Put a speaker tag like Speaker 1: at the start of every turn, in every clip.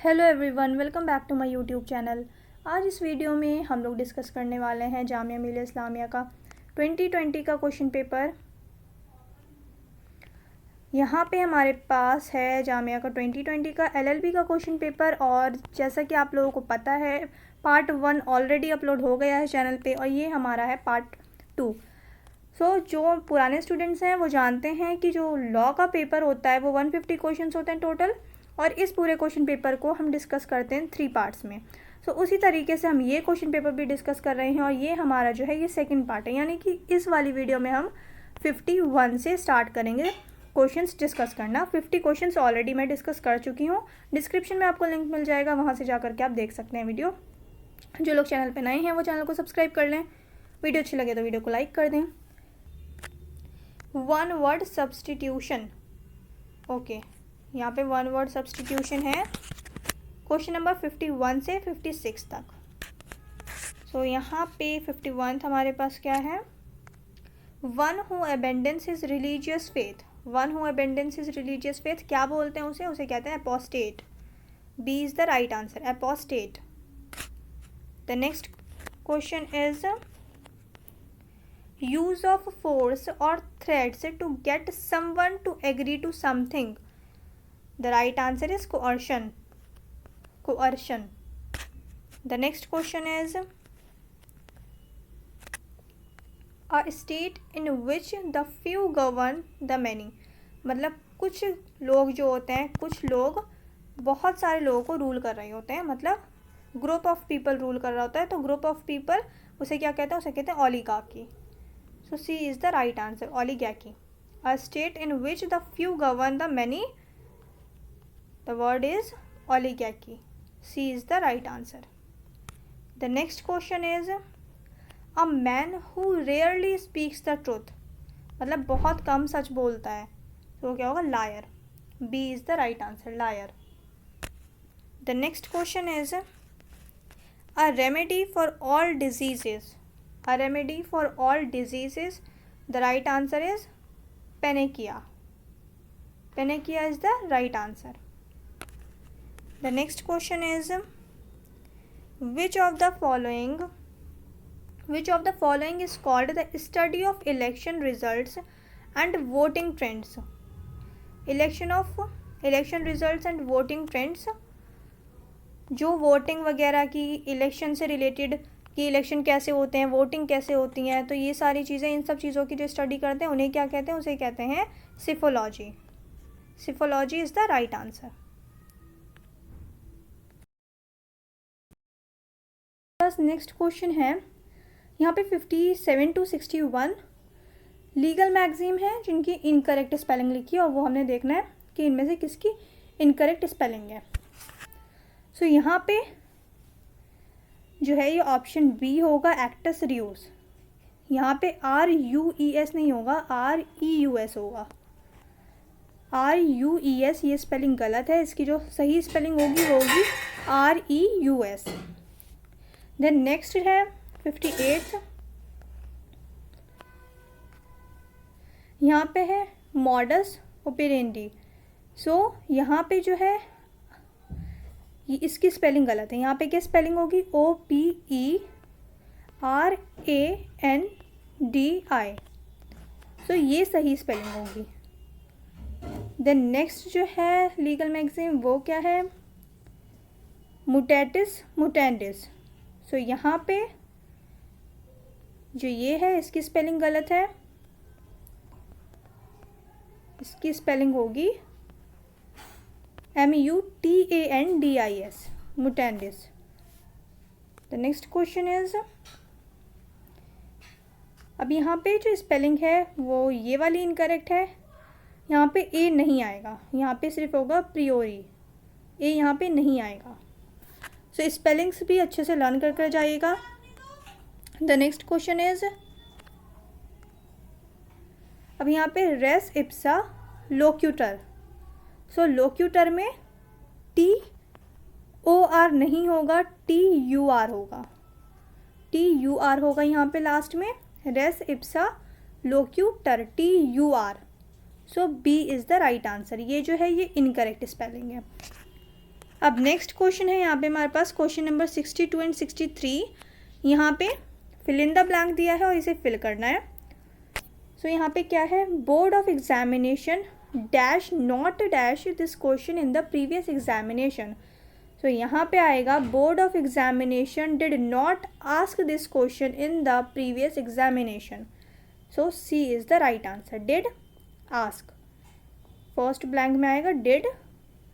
Speaker 1: Hello everyone, welcome back to my YouTube channel. आज इस video में हम लोग डिस्कस करने वाले हैं जामिया मिलिया इस्लामिया का 2020 का क्वेश्चन पेपर। यहाँ पे हमारे पास है जामिया का 2020 का एलएलबी का क्वेश्चन पेपर। और जैसा कि आप लोगों को पता है, पार्ट 1 ऑलरेडी अपलोड हो गया है चैनल पे और ये हमारा है पार्ट 2। जो पुराने स्टूडेंट्स हैं वो जानते हैं कि जो लॉ का पेपर होता है वो 150 क्वेश्चंस होते हैं टोटल, और इस पूरे क्वेश्चन पेपर को हम डिस्कस करते हैं 3 पार्ट्स में। उसी तरीके से हम ये क्वेश्चन पेपर भी डिस्कस कर रहे हैं और ये हमारा जो है ये सेकंड पार्ट है, यानी कि इस वाली वीडियो में हम 51 से स्टार्ट करेंगे क्वेश्चंस डिस्कस करना। 50 क्वेश्चंस ऑलरेडी मैं डिस्कस कर चुकी हूँ। डिस्क्रिप्शन में आपको लिंक मिल जाएगा, वहाँ से जा करके आप देख सकते हैं वीडियो। जो लोग चैनल पर नए हैं वो चैनल को सब्सक्राइब कर लें। वीडियो अच्छी लगे तो वीडियो को लाइक कर दें। 1 वर्ड सब्सटीट्यूशन। ओके, यहाँ पे 1 वर्ड सब्सटीट्यूशन है क्वेश्चन नंबर 51 से 56 तक। यहाँ पे 51 हमारे पास क्या है? One who abandons his religious faith. One who abandons his religious faith क्या बोलते हैं उसे कहते हैं apostate. B is the right answer, apostate. The next question is use of force or threats to get someone to agree to something. The right answer is coercion. Coercion. The next question is a state in which the few govern the many. मतलब कुछ लोग जो होते हैं, कुछ लोग बहुत सारे लोगों को रूल कर रहे होते हैं, मतलब ग्रुप ऑफ पीपल रूल कर रहा होता है। तो ग्रुप ऑफ पीपल उसे क्या कहते हैं? उसे कहते हैं oligarchy. So C is the right answer, oligarchy. A state in which the few govern the many. The word is oligarchy. C is the right answer. The next question is a man who rarely speaks the truth. मतलब बहुत कम सच बोलता है, तो वो क्या होगा? liar. B is the right answer, liar. The next question is a remedy for all diseases. A remedy for all diseases. The right answer is panacea. Panacea is the right answer. The next question is which of the following is called the study of election results and voting trends. Election results and voting trends, जो voting वगैरह की, election से related कि election कैसे होते हैं, voting कैसे होती हैं, तो ये सारी चीज़ें, इन सब चीज़ों की जो स्टडी करते हैं उन्हें क्या कहते हैं? उसे कहते हैं सिफोलॉजी। सिफोलॉजी इज़ द राइट आंसर। बस नेक्स्ट क्वेश्चन है यहाँ पे 57 to 61 लीगल मैगजीन है जिनकी इनकरेक्ट स्पेलिंग लिखी है और वो हमने देखना है कि इनमें से किसकी इनकरेक्ट स्पेलिंग है। यहाँ पे जो है ये ऑप्शन बी होगा, एक्टस रियूस। यहाँ पे RUES नहीं होगा, REUS होगा। RUES ये स्पेलिंग गलत है, इसकी जो सही स्पेलिंग होगी वो होगी REUS। देन नेक्स्ट है 58। यहाँ पे है मॉडस ऑपरेंडी। यहाँ पे जो है ये इसकी स्पेलिंग गलत है। यहाँ पे क्या स्पेलिंग होगी? OPERANDI। ये सही स्पेलिंग होगी। देन नेक्स्ट जो है लीगल मैगजीन वो क्या है? मुटेटिस मुटेंडिस। यहाँ पे जो ये है इसकी स्पेलिंग गलत है, इसकी स्पेलिंग होगी MUTANDIS, mutandis. The next question is, अब यहाँ पे जो स्पेलिंग है वो ये वाली इनकरेक्ट है। यहाँ पे ए नहीं आएगा, यहाँ पे सिर्फ होगा प्रियोरी, ए यहाँ पे नहीं आएगा। स्पेलिंग्स भी अच्छे से लर्न कर जाइएगा। द नेक्स्ट क्वेश्चन इज, अब यहाँ पे रेस इप्सा लोक्यूटर। लोक्यूटर में TOR नहीं होगा, TUR होगा। TUR होगा यहाँ पे लास्ट में। Res ipsa loquitur, TUR। B is the right answer. ये जो है ये इनकरेक्ट स्पेलिंग है। अब नेक्स्ट क्वेश्चन है यहाँ पे हमारे पास क्वेश्चन नंबर 62 एंड 63। यहाँ पे फिल इन द ब्लैंक दिया है और इसे फिल करना है। सो यहाँ पे क्या है, board of examination dash not dash this question in the previous examination. So यहाँ पे आएगा board of examination did not ask this question in the previous examination. So C is the right answer, did ask. First blank में आएगा did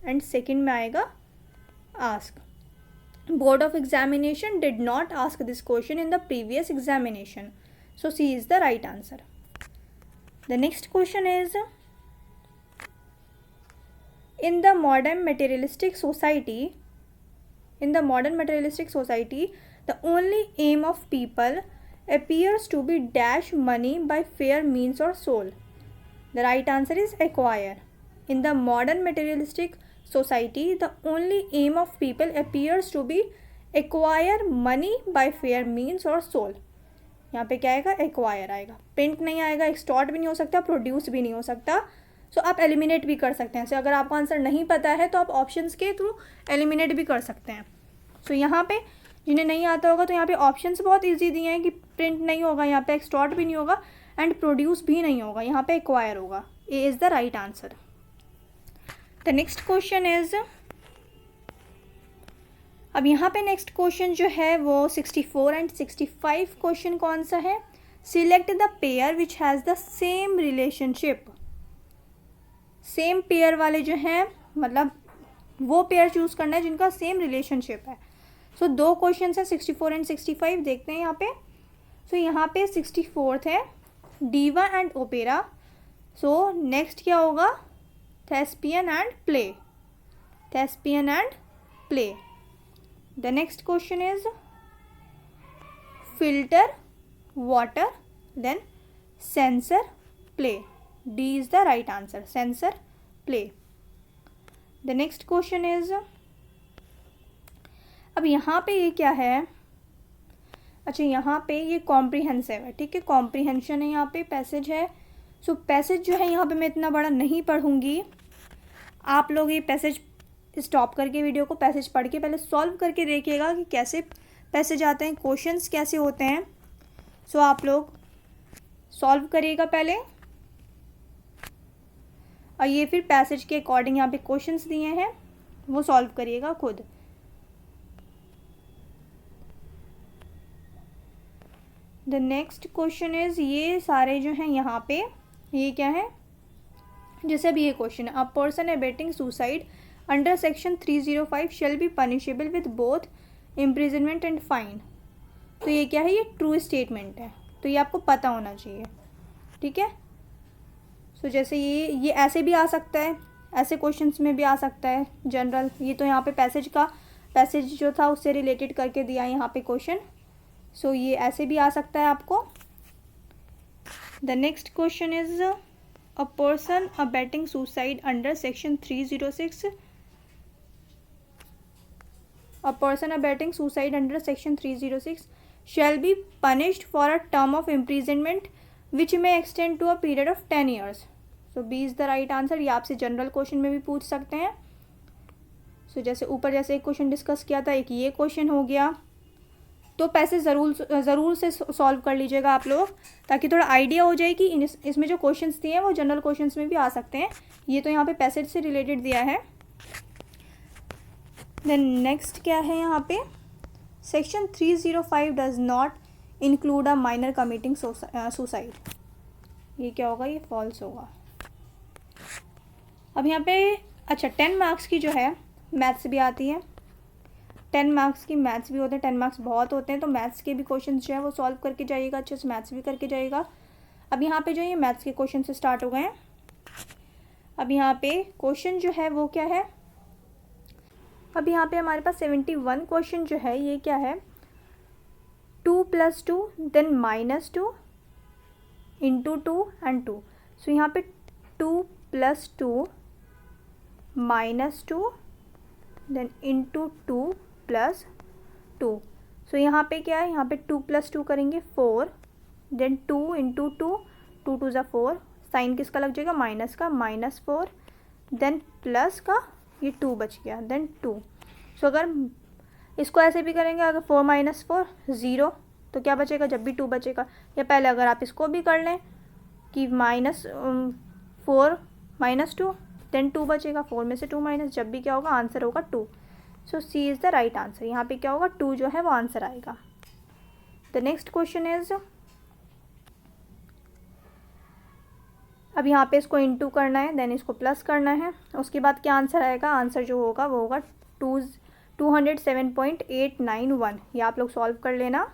Speaker 1: and second में आएगा ask. Board of examination did not ask this question in the previous examination. So C is the right answer. The next question is, in the modern materialistic society, the only aim of people appears to be dash money by fair means or soul. The right answer is acquire. In the modern materialistic society, the only aim of people appears to be acquire money by fair means or soul. यहाँ पे क्या आएगा, acquire आएगा, print नहीं आएगा, extort भी नहीं हो सकता, प्रोड्यूस भी नहीं हो सकता। सो आप एलिमिनेट भी कर सकते हैं। सो अगर आपको आंसर नहीं पता है तो आप ऑप्शंस के थ्रू एलिमिनेट भी कर सकते हैं। सो यहाँ पे जिन्हें नहीं आता होगा तो यहाँ पे ऑप्शंस बहुत ईजी दिए हैं कि प्रिंट नहीं होगा, यहाँ पे एक्सटॉर्ट भी नहीं होगा एंड प्रोड्यूस भी नहीं होगा, यहाँ पे एक्वायर होगा। A is the right answer. The next question is, अब यहाँ पे नेक्स्ट क्वेश्चन जो है वो 64 एंड 65 क्वेश्चन कौन सा है, select the pair which has the same relationship. Same pair वाले जो हैं, मतलब वो पेयर चूज़ करना है जिनका सेम रिलेशनशिप है। सो दो क्वेश्चन है 64 एंड 65, देखते हैं यहाँ पे। सो यहाँ पे 64th है diva and opera. So next क्या होगा, thespian and play, thespian and play. The next question is filter, water, then sensor, play. D is the right answer, sensor, play. The next question is, अब यहाँ पे ये क्या है, अच्छा यहाँ पे ये कॉम्प्रीहेंसिव है, ठीक है, कॉम्प्रीहेंशन है, यहाँ पे पैसेज है। सो पैसेज जो है यहाँ पे मैं इतना बड़ा नहीं पढ़ूँगी, आप लोग ये पैसेज स्टॉप करके वीडियो को पैसेज पढ़ के पहले सॉल्व करके देखिएगा कि कैसे पैसेज आते हैं, क्वेश्चंस कैसे होते हैं। सो आप लोग सॉल्व करिएगा पहले और ये फिर पैसेज के अकॉर्डिंग यहाँ पे क्वेश्चंस दिए हैं वो सॉल्व करिएगा खुद। द नेक्स्ट क्वेश्चन इज़, ये सारे जो हैं यहाँ पे ये क्या है, जैसे अब ये क्वेश्चन है, a person abetting suicide under section 305 shall be punishable with both imprisonment and fine. तो ये क्या है, ये ट्रू स्टेटमेंट है, तो ये आपको पता होना चाहिए, ठीक है। सो जैसे ये ऐसे भी आ सकता है, ऐसे क्वेश्चंस में भी आ सकता है जनरल। ये तो यहाँ पे पैसेज जो था उससे रिलेटेड करके दिया है यहाँ पे क्वेश्चन। सो ये ऐसे भी आ सकता है आपको। The next question is, a person abetting suicide under section 306, a person abetting suicide under section 306 shall be punished for a term of imprisonment which may extend to a period of 10 years. So B is the right answer। ये आपसे general question में भी पूछ सकते हैं। सो जैसे ऊपर जैसे एक क्वेश्चन डिस्कस किया था, एक ये क्वेश्चन हो गया, तो पैसे ज़रूर से सॉल्व कर लीजिएगा आप लोग, ताकि थोड़ा आइडिया हो जाए कि इसमें जो क्वेश्चंस दिए हैं वो जनरल क्वेश्चंस में भी आ सकते हैं। ये तो यहाँ पे पैसेज से रिलेटेड दिया है। देन नेक्स्ट क्या है यहाँ पे, section 305 does not include a minor committing suicide. ये क्या होगा, ये फॉल्स होगा। अब यहाँ पे अच्छा 10 मार्क्स की जो है मैथ्स भी आती है, 10 मार्क्स की मैथ्स भी होते हैं, 10 मार्क्स बहुत होते हैं, तो मैथ्स के भी क्वेश्चन जो है वो सॉल्व करके जाइएगा, अच्छे से मैथ्स भी करके जाइएगा। अब यहाँ पे जो ये मैथ्स के क्वेश्चन से स्टार्ट हो गए हैं। अब यहाँ पे क्वेश्चन जो है वो क्या है, अब यहाँ पे हमारे पास 71 क्वेश्चन जो है ये क्या है, 2 + 2 देन -2 इंटू 2 एंड 2। सो यहाँ पे 2 + 2 -2 देन इंटू 2 + 2। सो यहाँ पे क्या है, यहाँ पे 2 + 2 करेंगे 4, देन 2 इंटू 2, 2 × 2 = 4, साइन किसका लग जाएगा, माइनस का, -4, देन प्लस का, ये 2 बच गया, देन 2। सो अगर इसको ऐसे भी करेंगे, अगर 4 - 4 0, तो क्या बचेगा, जब भी 2 बचेगा। या पहले अगर आप इसको भी कर लें कि -4 - 2, देन 2 बचेगा, 4 में से 2 माइनस, जब भी क्या होगा, आंसर होगा 2। सो C is the right answer. यहाँ पे क्या होगा, 2 जो है वो आंसर आएगा। द नेक्स्ट क्वेश्चन इज, अब यहाँ पे इसको इंटू करना है, देन इसको प्लस करना है, उसके बाद क्या आंसर आएगा, आंसर जो होगा वो होगा 207.891। ये आप लोग सॉल्व कर लेना।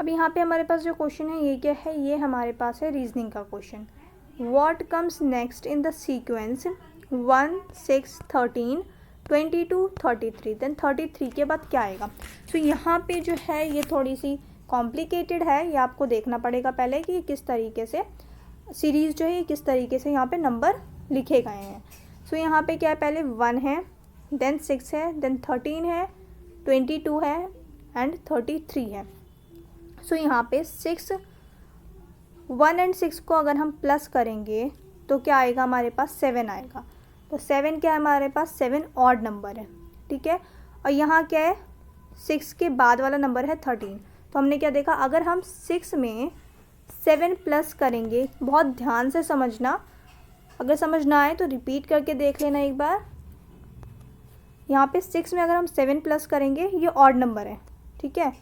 Speaker 1: अब यहाँ पे हमारे पास जो क्वेश्चन है ये क्या है, ये हमारे पास है रीजनिंग का question. What comes next in the sequence 1 6 13 22 33, then 33 के बाद क्या आएगा। सो यहाँ पे जो है ये थोड़ी सी कॉम्प्लिकेटेड है, ये आपको देखना पड़ेगा पहले कि किस तरीके से सीरीज़ जो है किस तरीके से यहाँ पे नंबर लिखे गए हैं। सो यहाँ पे क्या है, पहले 1 है, देन 6 है, देन 13 है, 22 है एंड 33 है। सो यहाँ पे 1 एंड 6 को अगर हम प्लस करेंगे तो क्या आएगा, हमारे पास 7 आएगा। तो 7 क्या है हमारे पास, 7 ऑड नंबर है, ठीक है। और यहाँ क्या है, 6 के बाद वाला नंबर है 13। तो हमने क्या देखा, अगर हम 6 में 7 प्लस करेंगे, बहुत ध्यान से समझना, अगर समझ ना आए तो रिपीट करके देख लेना एक बार। यहाँ पे 6 में अगर हम 7 प्लस करेंगे, ये ऑड नंबर है, ठीक है,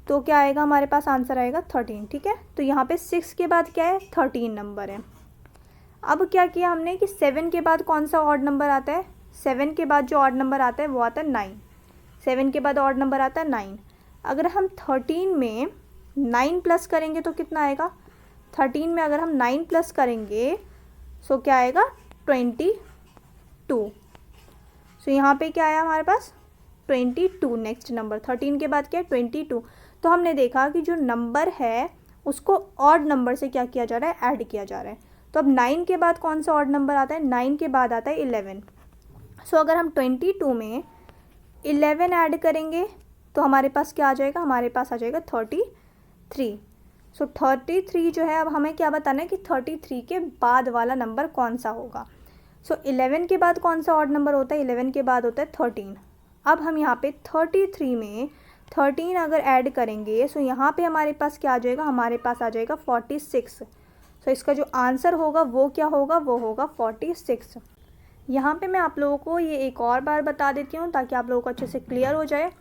Speaker 1: तो क्या आएगा, हमारे पास आंसर आएगा 13, ठीक है। तो यहाँ पे 6 के बाद क्या है, 13 नंबर है। अब क्या किया हमने कि 7 के बाद कौन सा ऑड नंबर आता है, 7 के बाद जो ऑड नंबर आता है वो आता है 9। 7 के बाद ऑड नंबर आता है 9। अगर हम 13 में 9 प्लस करेंगे तो कितना आएगा, 13 में अगर हम 9 प्लस करेंगे सो क्या आएगा, 22। सो यहाँ पे क्या आया हमारे पास, 22 नेक्स्ट नंबर। 13 के बाद क्या है, 22। तो हमने देखा कि जो नंबर है उसको ऑड नंबर से क्या किया जा रहा है, ऐड किया जा रहा है। तो अब 9 के बाद कौन सा ऑड नंबर आता है, 9 के बाद आता है 11। सो अगर हम 22 में 11 ऐड करेंगे तो हमारे पास क्या आ जाएगा, हमारे पास आ जाएगा 33। सो 33 जो है, अब हमें क्या बताना है कि 33 के बाद वाला नंबर कौन सा होगा। सो 11 के बाद कौन सा ऑड नंबर होता है, 11 के बाद होता है 13। अब हम यहाँ पे 33 में 13 अगर ऐड करेंगे सो यहाँ पे हमारे पास क्या आ जाएगा, हमारे पास आ जाएगा 46। सो इसका जो आंसर होगा वो क्या होगा, वो होगा 46। यहाँ पे मैं आप लोगों को ये एक और बार बता देती हूँ ताकि आप लोगों को अच्छे से क्लियर हो जाए।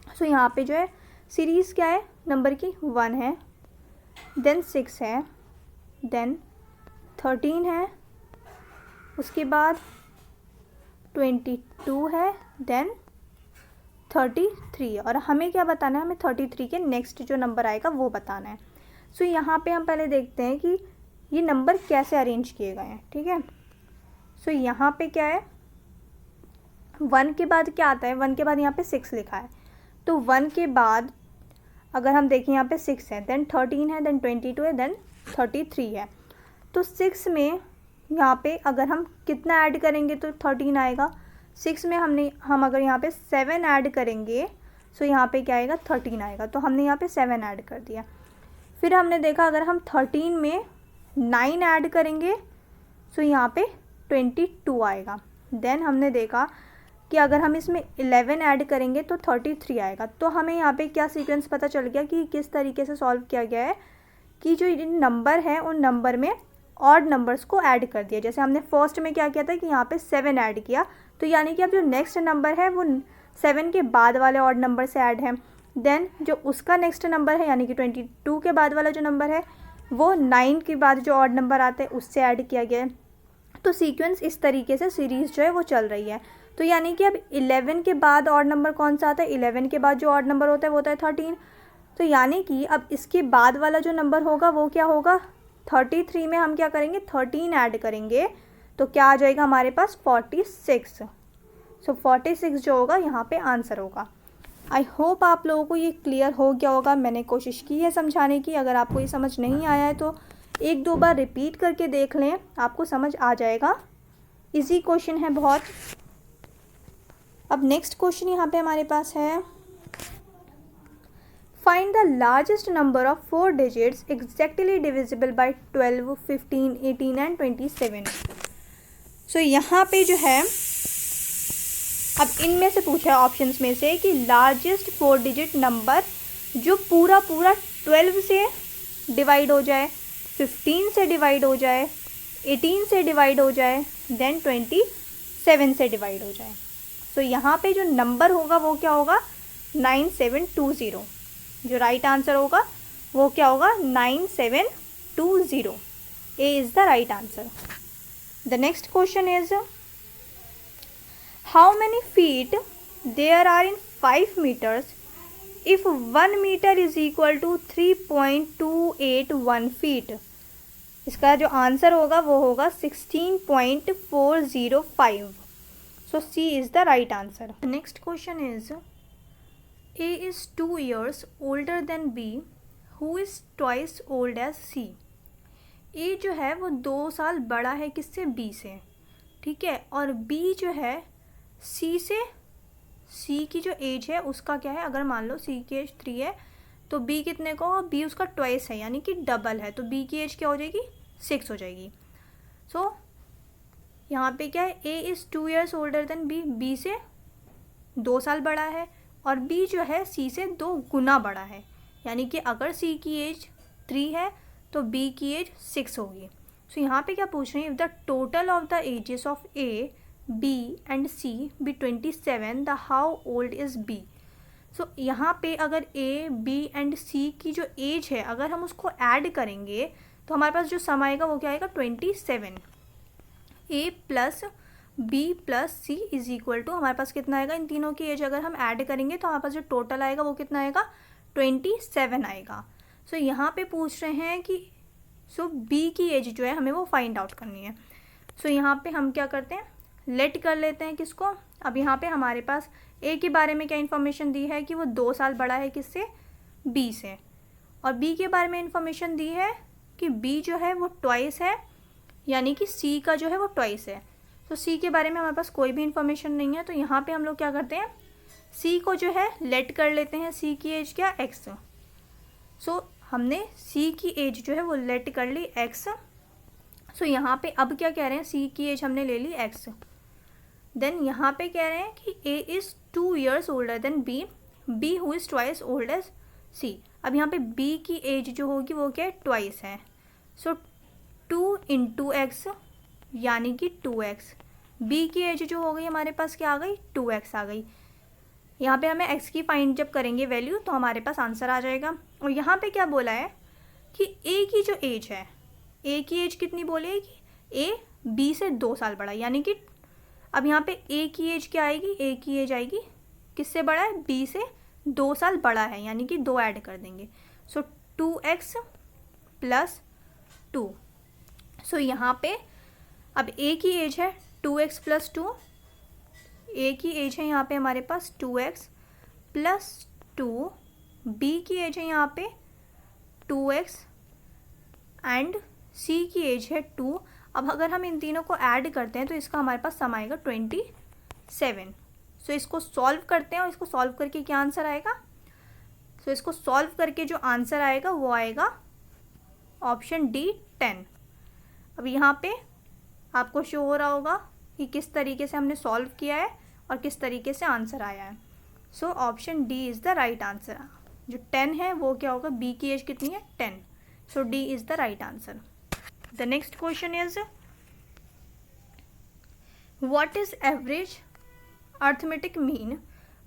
Speaker 1: सो यहाँ पे जो है सीरीज़ क्या है, नंबर की 1 है, देन 6 है, देन 13 है, उसके बाद 22 है, देन 33। और हमें क्या बताना है, हमें 33 के नेक्स्ट जो नंबर आएगा वो बताना है। सो यहाँ पे हम पहले देखते हैं कि ये नंबर कैसे अरेंज किए गए हैं, ठीक है। सो यहाँ पे क्या है, 1 के बाद क्या आता है, 1 के बाद यहाँ पे 6 लिखा है। तो 1 के बाद अगर हम देखें यहाँ पे 6 है, देन 13 है, देन 22 है, देन 33 है। तो 6 में यहाँ पे अगर हम कितना ऐड करेंगे तो 13 आएगा। 6 में हम अगर यहाँ पे 7 ऐड करेंगे सो यहाँ पे क्या आएगा, 13 आएगा। तो हमने यहाँ पे 7 ऐड कर दिया। फिर हमने देखा अगर हम 13 में 9 ऐड करेंगे सो यहाँ पे 22 आएगा। देन हमने देखा कि अगर हम इसमें 11 ऐड करेंगे तो 33 आएगा। तो हमें यहाँ पे क्या सीक्वेंस पता चल गया कि किस तरीके से सॉल्व किया गया है कि जो नंबर है उन नंबर में ऑड नंबर्स को ऐड कर दिया। जैसे हमने फर्स्ट में क्या किया था कि यहाँ पे 7 ऐड किया, तो यानी कि अब जो नेक्स्ट नंबर है वो 7 के बाद वाले ऑड नंबर से ऐड है। देन जो उसका नेक्स्ट नंबर है यानी कि 22 के बाद वाला जो नंबर है वो 9 के बाद जो ऑड नंबर आते हैं उससे ऐड किया गया है। तो सीक्वेंस इस तरीके से सीरीज़ जो है वो चल रही है। तो यानी कि अब 11 के बाद ऑड नंबर कौन सा आता है, 11 के बाद जो ऑड नंबर होता है वो होता है 13। तो यानी कि अब इसके बाद वाला जो नंबर होगा वो क्या होगा, 33 में हम क्या करेंगे, 13 ऐड करेंगे तो क्या आ जाएगा हमारे पास 46। सो 46 जो होगा यहाँ पे आंसर होगा। आई होप आप लोगों को ये क्लियर हो गया होगा। मैंने कोशिश की है समझाने की। अगर आपको ये समझ नहीं आया है तो 1-2 बार रिपीट करके देख लें, आपको समझ आ जाएगा। इजी क्वेश्चन है बहुत। अब नेक्स्ट क्वेश्चन यहाँ पे हमारे पास है, find the largest number of 4 digits exactly divisible by 12, 15, 18 and 27। सो यहाँ पे जो है अब इनमें से पूछा है ऑप्शंस में से कि लार्जेस्ट 4 डिजिट नंबर जो पूरा 12 से डिवाइड हो जाए, 15 से डिवाइड हो जाए, 18 से डिवाइड हो जाए, देन 27 से डिवाइड हो जाए। सो यहाँ पे जो नंबर होगा वो क्या होगा, 9720। जो राइट आंसर होगा वो क्या होगा, 9720। A is the right answer. The next question is how many feet there are in 5 metres if 1 metre is equal to 3.281 feet. इसका जो आंसर होगा वो होगा 16.405। So C is the right answer. Next question is A is 2 years older than B, who is twice old as C. A जो है वो 2 साल बड़ा है किससे, B से, ठीक है, और B जो है C से, C की जो एज है उसका क्या है, अगर मान लो C की एज 3 है तो B कितने का होगा, B उसका ट्वाइस है यानी कि डबल है, तो B की एज क्या हो जाएगी, 6 हो जाएगी। सो यहाँ पे क्या है, A is 2 years older than B, B से 2 साल बड़ा है, और B जो है C से 2 गुना बड़ा है, यानी कि अगर C की एज 3 है तो B की एज 6 होगी। सो यहाँ पे क्या पूछ रहे हैं, if the total of the ages of A, B and C be 27, the how old is B। So यहाँ पे अगर A, B एंड C की जो एज है अगर हम उसको ऐड करेंगे तो हमारे पास जो सम आएगा वो क्या आएगा, 27। A plus B plus C is equal to हमारे पास कितना आएगा, इन तीनों की एज अगर हम ऐड करेंगे तो हमारे पास जो टोटल आएगा वो कितना आएगा, 27 आएगा। सो यहाँ पे पूछ रहे हैं कि B की एज जो है हमें वो फाइंड आउट करनी है। सो यहाँ पे हम क्या करते हैं, लेट कर लेते हैं किसको। अब यहाँ पे हमारे पास A के बारे में क्या इन्फॉर्मेशन दी है कि वो 2 साल बड़ा है किससे, B से, और B के बारे में इन्फॉर्मेशन दी है कि B जो है वो ट्वाइस है, यानी कि C का जो है वो ट्वाइस है। तो C के बारे में हमारे पास कोई भी इन्फॉर्मेशन नहीं है, तो यहाँ पे हम लोग क्या करते हैं, C को जो है लेट कर लेते हैं, C की एज क्या, X। सो हमने C की एज जो है वो लेट कर ली X। सो यहाँ पे अब क्या कह रहे हैं, C की एज हमने ले ली X, देन यहाँ पे कह रहे हैं कि A is 2 years older than B, B who is twice old as C। अब यहाँ पे B की एज जो होगी वो क्या है, ट्वाइस है। सो 2 इंटू एक्स यानी कि 2x। B की एज जो हो गई हमारे पास क्या आ गई, 2x आ गई। यहाँ पे हमें x की फाइंड जब करेंगे वैल्यू तो हमारे पास आंसर आ जाएगा। और यहाँ पे क्या बोला है कि A की जो एज है, A की एज कितनी बोली है कि A B से 2 साल बड़ा, यानी कि अब यहाँ पे A की एज क्या आएगी, A की एज आएगी किससे बड़ा है, B से 2 साल बड़ा है, यानी कि 2 ऐड कर देंगे। सो 2x प्लस 2। सो यहाँ पे अब A की एज है 2x प्लस 2, A की एज है यहाँ पे हमारे पास 2x प्लस 2, B की एज है यहाँ पे 2x एंड C की एज है 2। अब अगर हम इन तीनों को ऐड करते हैं तो इसका हमारे पास सम आएगा 27। सो इसको सॉल्व करते हैं और इसको सॉल्व करके क्या आंसर आएगा, सो इसको सॉल्व करके जो आंसर आएगा वो आएगा ऑप्शन डी 10। अब यहाँ पे आपको शो हो रहा होगा कि किस तरीके से हमने सॉल्व किया है और किस तरीके से आंसर आया है। So option D is the right answer. जो 10 है वो क्या होगा, बी की एज कितनी है, 10। So D is the right answer. The next question is what is average arithmetic mean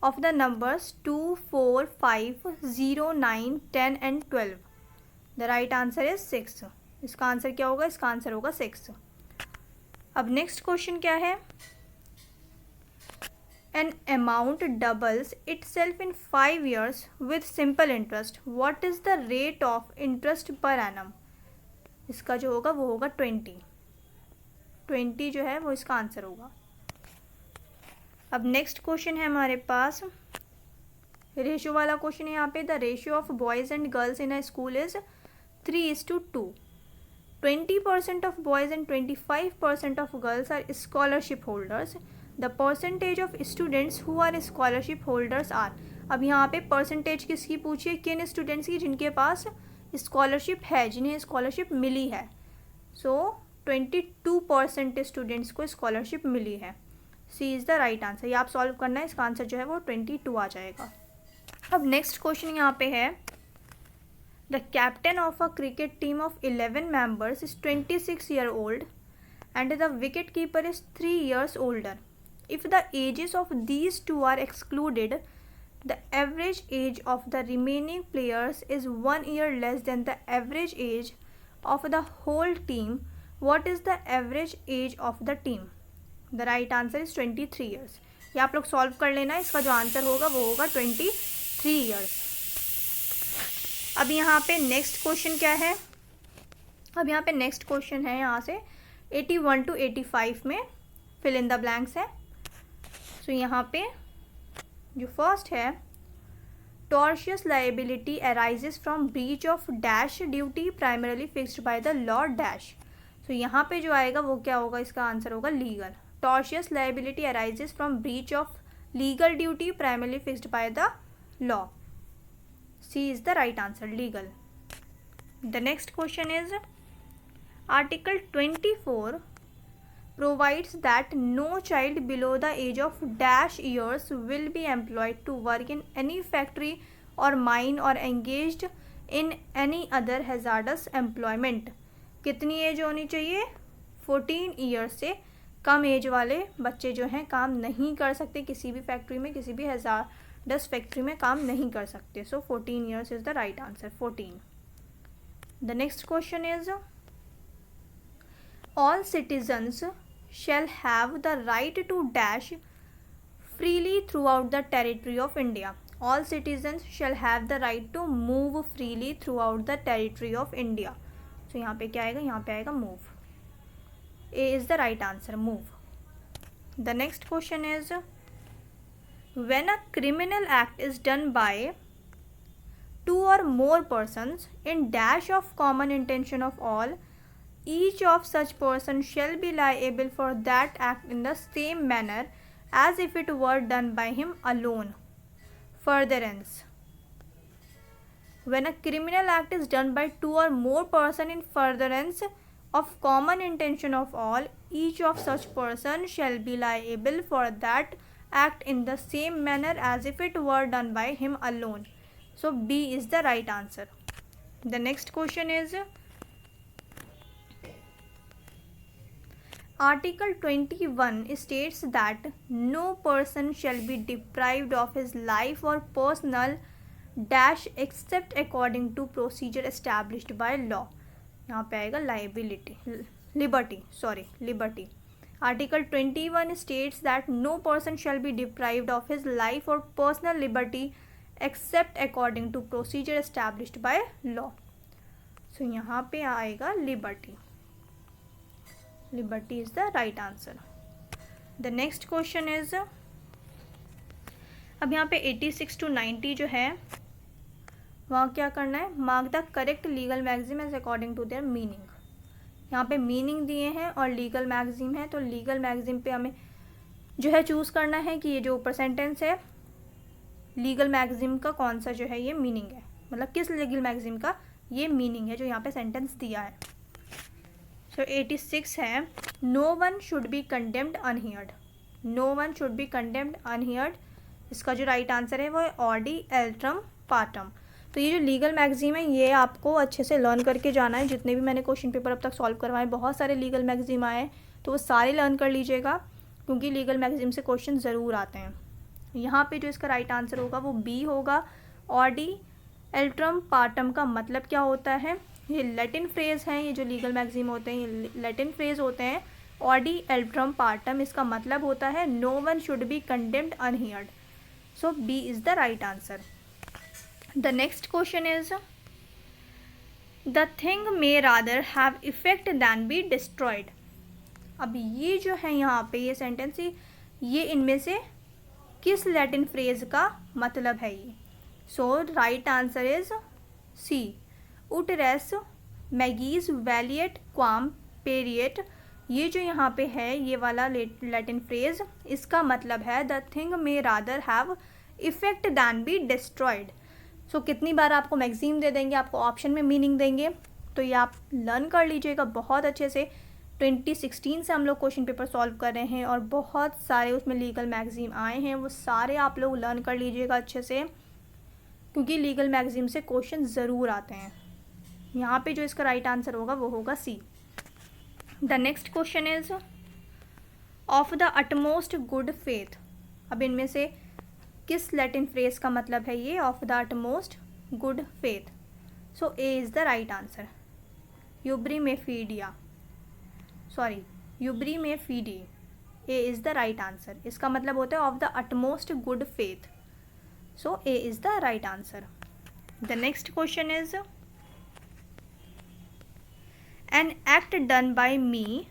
Speaker 1: of the numbers 2, 4, 5, 0, 9, 10 and 12। The right answer is 6। इसका answer क्या होगा, इसका आंसर होगा 6। अब नेक्स्ट क्वेश्चन क्या है, an amount doubles itself in 5 years with simple interest, what is the rate of interest per annum। इसका जो होगा वो होगा 20 जो है वो इसका आंसर होगा। अब नेक्स्ट क्वेश्चन है हमारे पास रेशियो वाला क्वेश्चन है। यहाँ पे the ratio of boys and girls in a school is 3:2। 20% of boys and 25% of girls are scholarship holders. The percentage of students who are scholarship holders are। अब यहाँ पे percentage किसकी पूछी है, किन स्टूडेंट्स की जिनके पास स्कॉलरशिप है, जिन्हें स्कॉलरशिप मिली है। सो 22% स्टूडेंट्स को स्कॉलरशिप मिली है। सी इज़ द राइट आंसर। ये आप सॉल्व करना है, इसका आंसर जो है वो 22 आ जाएगा। अब नेक्स्ट क्वेश्चन यहाँ पे है, the captain of a cricket team of 11 members is 26 year old and the wicket keeper is 3 years older. If the ages of these two are excluded, the average age of the remaining players is 1 year less than the average age of the whole team. What is the average age of the team? The right answer is 23 years. ये आप लोग solve कर लेना, इसका जो answer होगा वो होगा 23 years. अब यहाँ पे नेक्स्ट क्वेश्चन क्या है, अब यहाँ पे नेक्स्ट क्वेश्चन है यहाँ से 81 to 85 में फिल इन द ब्लैंक्स है। सो यहाँ पे जो फर्स्ट है, tortious liability arises from breach of dash duty primarily fixed by the law dash. So यहाँ पे जो आएगा वो क्या होगा, इसका आंसर होगा legal. Tortious liability arises from breach of legal duty primarily fixed by the law. C is the right answer, legal. The next question is, Article 24 provides that no child below the age of dash years will be employed to work in any factory or mine or engaged in any other hazardous employment. कितनी as होनी चाहिए, 14 years से कम as वाले बच्चे जो हैं काम नहीं कर सकते, किसी भी फैक्ट्री में, किसी भी हैजार्डस फैक्ट्री में काम नहीं कर सकते। सो 14 years is the right answer, 14। The next question is, all citizens shall have the right to dash freely throughout the territory of India. All citizens shall have the right to move freely throughout the territory of India. So यहाँ पे क्या आएगा, यहाँ पे आएगा move. A is the right answer, move. The next question is, when a criminal act is done by 2 or more persons in dash of common intention of all, each of such person shall be liable for that act in the same manner as if it were done by him alone. Furtherance, when a criminal act is done by 2 or more person in furtherance of common intention of all, each of such person shall be liable for that act in the same manner as if it were done by him alone. So B is the right answer. The next question is, Article 21 states that no person shall be deprived of his life or personal dash except according to procedure established by law. यहाँ पे आएगा liberty. Article 21 states that no person shall be deprived of his life or personal liberty except according to procedure established by law. So यहाँ पे आएगा liberty. Liberty is the right answer. The next question is, अब यहाँ पे 86 to 90 जो है वहाँ क्या करना है, mark the correct legal maxim as according to their meaning. यहाँ पे मीनिंग दिए हैं और लीगल मैगजीम है, तो लीगल मैगजीम पे हमें जो है चूज़ करना है कि ये जो ऊपर सेंटेंस है लीगल मैगजीम का कौन सा जो है ये मीनिंग है, मतलब किस लीगल मैगजीम का ये मीनिंग है जो यहाँ पे सेंटेंस दिया है। So 86 है, no one should be condemned unheard. No one should be condemned unheard. इसका जो राइट आंसर है वो है ऑडी एल्ट्रम पार्टम। तो ये जो लीगल मैगजीम है ये आपको अच्छे से लर्न करके जाना है। जितने भी मैंने क्वेश्चन पेपर अब तक सॉल्व करवाए, बहुत सारे लीगल मैगजीम आए हैं, तो वो सारे लर्न कर लीजिएगा क्योंकि लीगल मैगजीम से क्वेश्चन ज़रूर आते हैं। यहाँ पे जो इसका राइट आंसर होगा वो बी होगा। ऑडी एल्ट्रम पार्टम का मतलब क्या होता है, ये लैटिन फ्रेज़ हैं, ये जो लीगल मैगजीम होते हैं ये लैटिन फ्रेज़ होते हैं। ऑडी एल्ट्रम पार्टम, इसका मतलब होता है no one should be condemned unheard. So B is the right answer. The next question is, the thing may rather have effect than be destroyed. अब ये जो है यहाँ पे ये सेंटेंस, ये इनमें से किस लैटिन फ्रेज़ का मतलब है ये। सो राइट आंसर इज सी, उट रेस मैगीज वैलिएट क्वाम पेरिएट। ये जो यहाँ पे है ये वाला लैटिन फ्रेज, इसका मतलब है the thing may rather have effect than be destroyed. So कितनी बार आपको मैगजीन दे देंगे, आपको ऑप्शन में मीनिंग देंगे, तो ये आप लर्न कर लीजिएगा बहुत अच्छे से 2016 से हम लोग क्वेश्चन पेपर सॉल्व कर रहे हैं और बहुत सारे उसमें लीगल मैगजीन आए हैं, वो सारे आप लोग लर्न कर लीजिएगा अच्छे से, क्योंकि लीगल मैगजीन से क्वेश्चन ज़रूर आते हैं। यहाँ पे जो इसका राइट आंसर होगा वो होगा C. The next question is of the utmost good faith. अब इनमें से किस लैटिन फ्रेज का मतलब है ये of the utmost good faith? So A is the right answer. Uberrimae fidei, sorry uberrimae fidei, A is the right answer. इसका मतलब होता है of the utmost good faith. So A is the right answer. The next question is an act done by me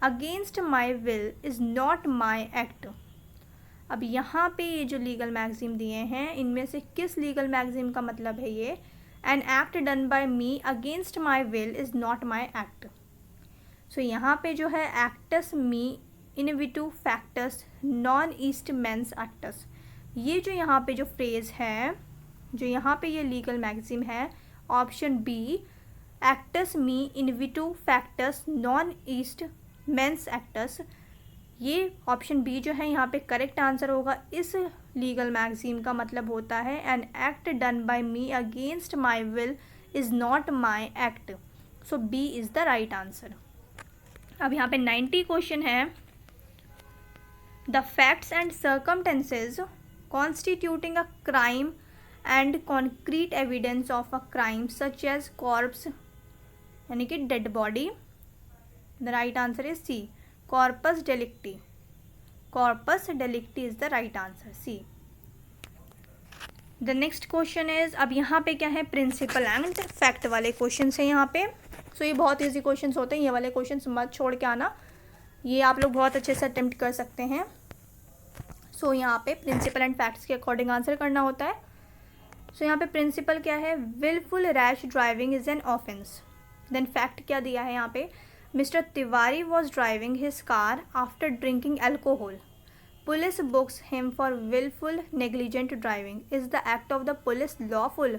Speaker 1: against my will is not my act. अब यहाँ पे ये जो legal मैगजीम दिए हैं इनमें से किस लीगल मैगजीम का मतलब है ये an act done by me against my will is not my act. So यहाँ पे जो है actus me invito factus non est meus actus, ये जो यहाँ पे जो फ्रेज़ है, जो यहाँ पे ये लीगल मैगजीम है option B actus me invito factus non est meus actus, ये ऑप्शन बी जो है यहाँ पे करेक्ट आंसर होगा। इस लीगल मैगजीन का मतलब होता है an act done by me against my will is not my act. So B is the right answer. अब यहाँ पे 90 क्वेश्चन है the facts and circumstances constituting a crime and concrete evidence of a crime such as corpse, यानी कि dead body. The right answer is C corpus delicti. Corpus delicti is the right answer, C. The next question is, अब यहाँ पे क्या है principal and fact वाले question है यहाँ पे। सो ये बहुत ईजी क्वेश्चन होते हैं, ये वाले क्वेश्चन मत छोड़ के आना, ये आप लोग बहुत अच्छे से अटेम्प्ट कर सकते हैं। सो यहाँ पे प्रिंसिपल एंड फैक्ट्स के अकॉर्डिंग आंसर करना होता है। सो यहाँ पे प्रिंसिपल क्या है wilful rash driving is an offence. Then fact क्या दिया है यहाँ पे Mr. Tiwari was driving his car after drinking alcohol. Police books him for willful negligent driving. Is the act of the police lawful?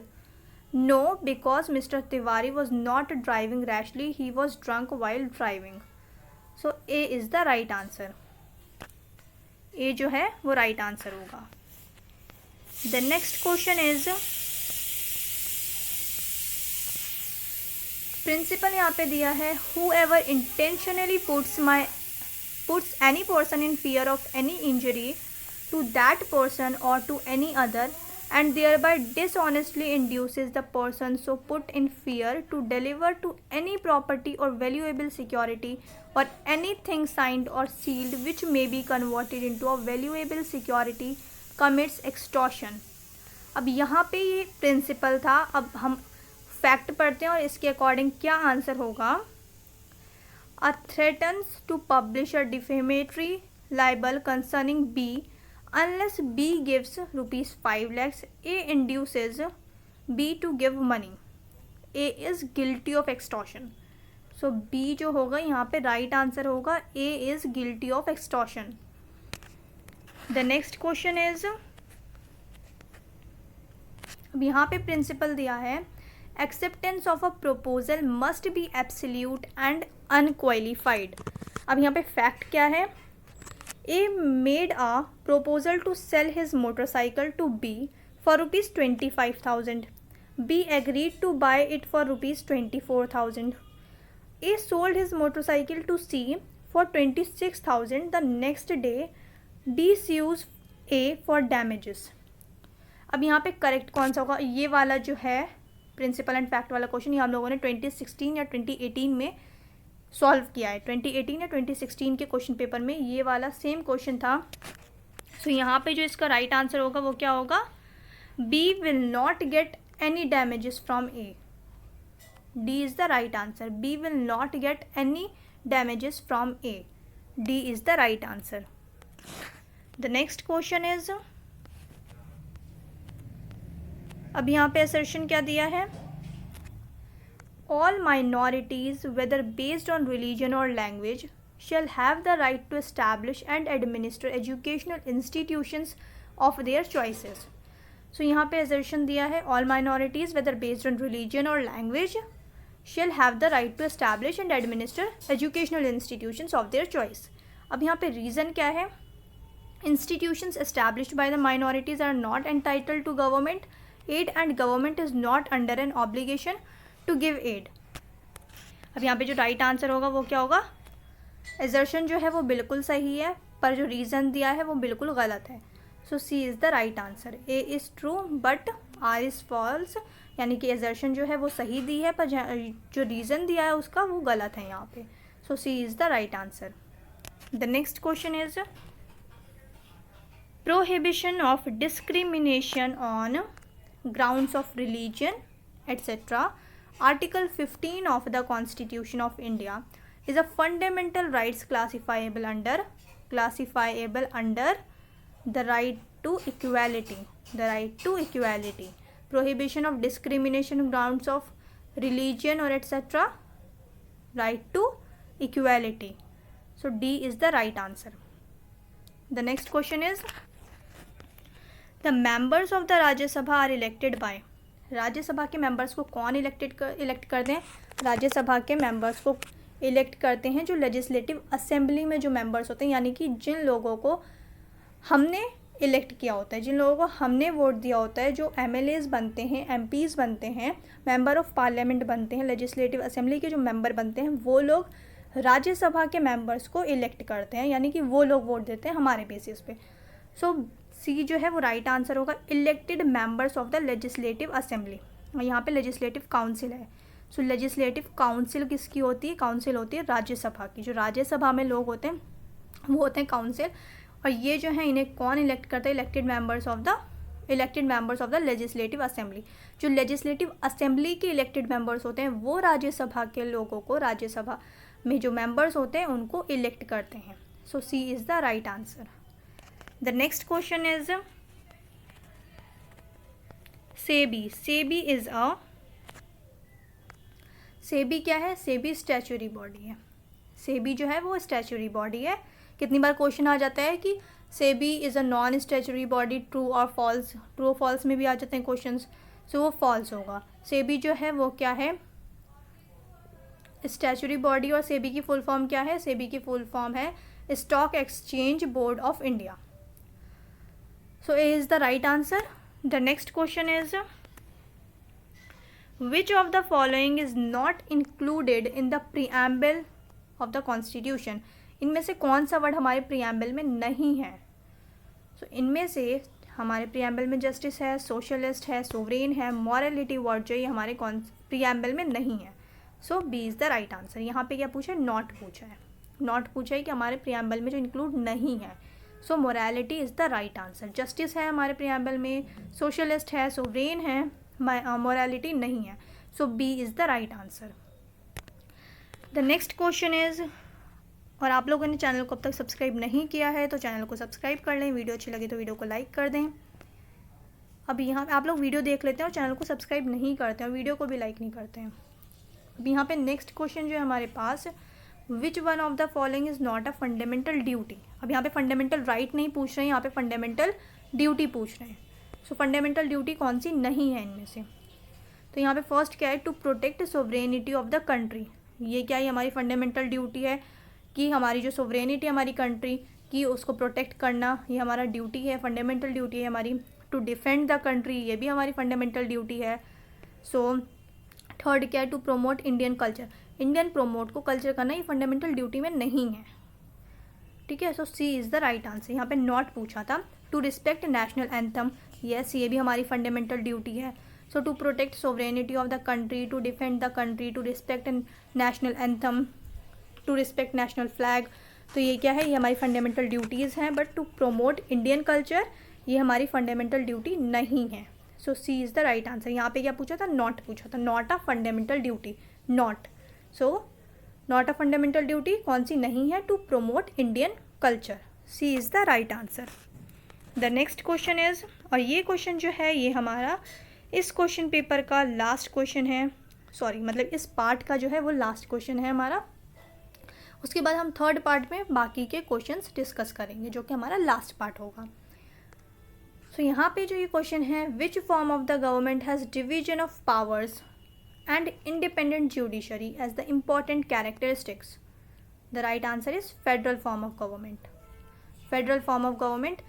Speaker 1: No, because Mr. Tiwari was not driving rashly. He was drunk while driving. So A is the right answer. A जो है वो right answer होगा. The next question is principle यहाँ पे दिया है whoever intentionally puts any person in fear of any injury to that person or to any other and thereby dishonestly induces the person so put in fear to deliver to any property or valuable security or anything signed or sealed which may be converted into a valuable security commits extortion। अब यहाँ पे ये principal था, अब हम fact पढ़ते हैं और इसके अकॉर्डिंग क्या आंसर होगा। A threatens to publish a defamatory libel concerning B unless B gives ₹5 lakhs, A induces B to give money, A is guilty of extortion. So B जो होगा यहाँ पे राइट आंसर होगा, A is guilty of extortion. The next question is, अब यहाँ पे principle दिया है acceptance of a proposal must be absolute and unqualified. अब यहाँ पे फैक्ट क्या है, A made a proposal to sell his motorcycle to B for ₹25,000, B agreed to buy it for ₹24,000, A sold his motorcycle to C for 26,000, the next day B sues A for damages. अब यहाँ पे correct कौन सा होगा, ये वाला जो है प्रिंसिपल एंड फैक्ट वाला क्वेश्चन, ये हम लोगों ने 2016 या 2018 में सॉल्व किया है। 2018 या 2016 के क्वेश्चन पेपर में ये वाला सेम क्वेश्चन था। सो यहाँ पे जो इसका राइट आंसर होगा वो क्या होगा, B will not get any damages from A. D is the right answer, B will not get any damages from A, D is the right answer. The next question is, अब यहाँ पे assertion क्या दिया है, all minorities whether based on religion और language shall have the right to establish and administer educational institutions of their choices। सो यहाँ पे assertion दिया है all minorities whether based on religion or language shall have the right to establish and administer educational institutions of their choice. अब यहाँ पे reason क्या है, institutions established by the minorities are not entitled to government aid and government is not under an obligation to give aid। अब यहाँ पे जो right answer होगा वो क्या होगा, एजर्शन जो है वो बिल्कुल सही है, पर जो रीज़न दिया है वो बिल्कुल गलत है। So C is the right answer. A is true but R is false, यानी कि एजर्शन जो है वो सही दी है पर जो रीज़न दिया है उसका वो गलत है यहाँ पे। So C is the right answer. The next question is prohibition of discrimination on grounds of religion etc. Article 15 of the Constitution of India is a fundamental rights classifiable under the right to equality, prohibition of discrimination on grounds of religion or etc. right to equality. So D is the right answer. The next question is the members of the राज्य सभा are elected by. Rajya Sabha के members को कौन elect करते हैं, राज्यसभा के members को elect करते हैं जो लेजिस्लेटिव असेंबली में जो मेंबर्स होते हैं, यानी कि जिन लोगों को हमने इलेक्ट किया होता है, जिन लोगों को हमने वोट दिया होता है, जो एमएलएज बनते हैं, एमपीज़ बनते हैं, मेंबर ऑफ पार्लियामेंट बनते हैं, लेजिस्लेटिव असेंबली के जो मेंबर बनते हैं वो लोग राज्यसभा के मेंबर्स को इलेक्ट करते हैं, यानी कि वो लोग वोट देते हैं हमारे बेसिस पे। सो सी जो है वो राइट आंसर होगा, elected members of the legislative assembly. और यहाँ पे लेजिस्लेटिव काउंसिल है। सो लेजिस्लेटिव काउंसिल किसकी होती है, काउंसिल होती है राज्यसभा की। जो राज्यसभा में लोग होते हैं वो होते हैं काउंसिल, और ये जो है इन्हें कौन इलेक्ट करता है, elected members of the legislative assembly. जो लेजिस्लेटिव असेंबली के इलेक्टेड मेंबर्स होते हैं वो राज्यसभा के लोगों को, राज्यसभा में जो मेंबर्स होते हैं उनको इलेक्ट करते हैं। So C is the right answer. The next question is SEBI. SEBI is a, SEBI क्या है, सेबी स्टैच्यूरी बॉडी है। सेबी जो है वो स्टैच्यूरी बॉडी है। कितनी बार क्वेश्चन आ जाता है कि SEBI is a non statutory body, true और फॉल्स, ट्रू और फॉल्स में भी आ जाते हैं क्वेश्चंस। सो वो फॉल्स होगा। सेबी जो है वो क्या है, स्टैच्यूरी बॉडी। और सेबी की फुल फॉर्म क्या है, सेबी की फुल फॉर्म है stock exchange board of India. So A is the right answer. The next question is which of the following is not included in the preamble of the constitution. इनमें से कौन सा word हमारे preamble में नहीं है। सो इनमें से हमारे प्रीएम्बल में जस्टिस है, सोशलिस्ट है, सोवरेन है, मॉरलिटी वर्ड जो ये हमारे प्रीएम्बल में नहीं है। So B is the right answer. यहाँ पे क्या पूछा है, नॉट पूछा है। नॉट पूछा है कि हमारे प्रीएम्बल में जो इंक्लूड नहीं है। So morality is the right answer. Justice है हमारे प्रीएम्बल में, सोशलिस्ट है, सोवरेन है, मोरालिटी नहीं है। So B is the right answer. The next question is, और आप लोगों ने चैनल को अब तक सब्सक्राइब नहीं किया है तो चैनल को सब्सक्राइब कर लें, वीडियो अच्छी लगी तो वीडियो को लाइक कर दें। अब यहाँ आप लोग वीडियो देख लेते हैं और चैनल को सब्सक्राइब नहीं करते हैं, वीडियो को भी लाइक नहीं करते हैं। अब यहाँ पे नेक्स्ट क्वेश्चन जो है हमारे पास, which one of the following is not a fundamental duty. अब यहाँ पे फंडामेंटल राइट नहीं पूछ रहे हैं, यहाँ पे फंडामेंटल ड्यूटी पूछ रहे हैं। सो फंडामेंटल ड्यूटी कौन सी नहीं है इनमें से, तो यहाँ पे फर्स्ट क्या है, to protect sovereignty of the country. ये क्या है, हमारी फंडामेंटल ड्यूटी है कि हमारी जो सोवरेनिटी हमारी कंट्री की उसको प्रोटेक्ट करना, ये हमारा ड्यूटी है, फंडामेंटल ड्यूटी है हमारी। टू डिफेंड द कंट्री, ये भी हमारी फंडामेंटल ड्यूटी है। सो थर्ड क्या है, to promote Indian culture. Indian promote को कल्चर करना ये फंडामेंटल ड्यूटी में नहीं है। ठीक है, so C is the right answer. यहाँ पे नॉट पूछा था। To respect national anthem, yes ये भी हमारी फंडामेंटल ड्यूटी है। So to protect sovereignty of the country, to defend the country, to respect national anthem, to respect national flag, तो ये क्या है, ये हमारी फंडामेंटल ड्यूटीज़ हैं। But to promote Indian culture ये हमारी फंडामेंटल ड्यूटी नहीं है। So C is the right answer. यहाँ पे क्या पूछा था, नॉट पूछा था, not a fundamental duty, not. So not a fundamental duty कौन सी नहीं है, to promote Indian culture. C is the right answer. The next question is, और ये क्वेश्चन जो है ये हमारा इस क्वेश्चन पेपर का लास्ट क्वेश्चन है, सॉरी मतलब इस पार्ट का जो है वो लास्ट क्वेश्चन है हमारा। उसके बाद हम थर्ड पार्ट में बाकी के क्वेश्चंस डिस्कस करेंगे जो कि हमारा लास्ट पार्ट होगा। सो यहाँ पे जो ये क्वेश्चन है, which form of the government has division of powers and independent judiciary as the important characteristics. The right answer is federal form of government. Federal form of government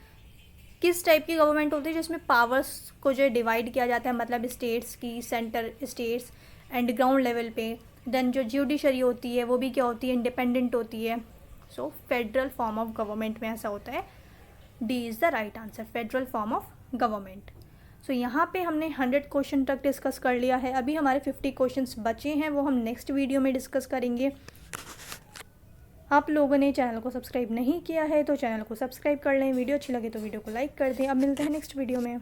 Speaker 1: किस type की government होती है जिसमें powers को जो divide किया जाता है, मतलब स्टेट्स की, centre states and ground level पे. देन जो जुडिशरी होती है वो भी क्या होती है, इंडिपेंडेंट होती है. So federal form of government में ऐसा होता है. D is the right answer, federal form of government. So यहाँ पे हमने 100 क्वेश्चन तक डिस्कस कर लिया है. अभी हमारे 50 क्वेश्चंस बचे हैं, वो हम नेक्स्ट वीडियो में डिस्कस करेंगे. आप लोगों ने चैनल को सब्सक्राइब नहीं किया है तो चैनल को सब्सक्राइब कर लें. वीडियो अच्छी लगे तो वीडियो को लाइक कर दें. अब मिलते हैं नेक्स्ट वीडियो में.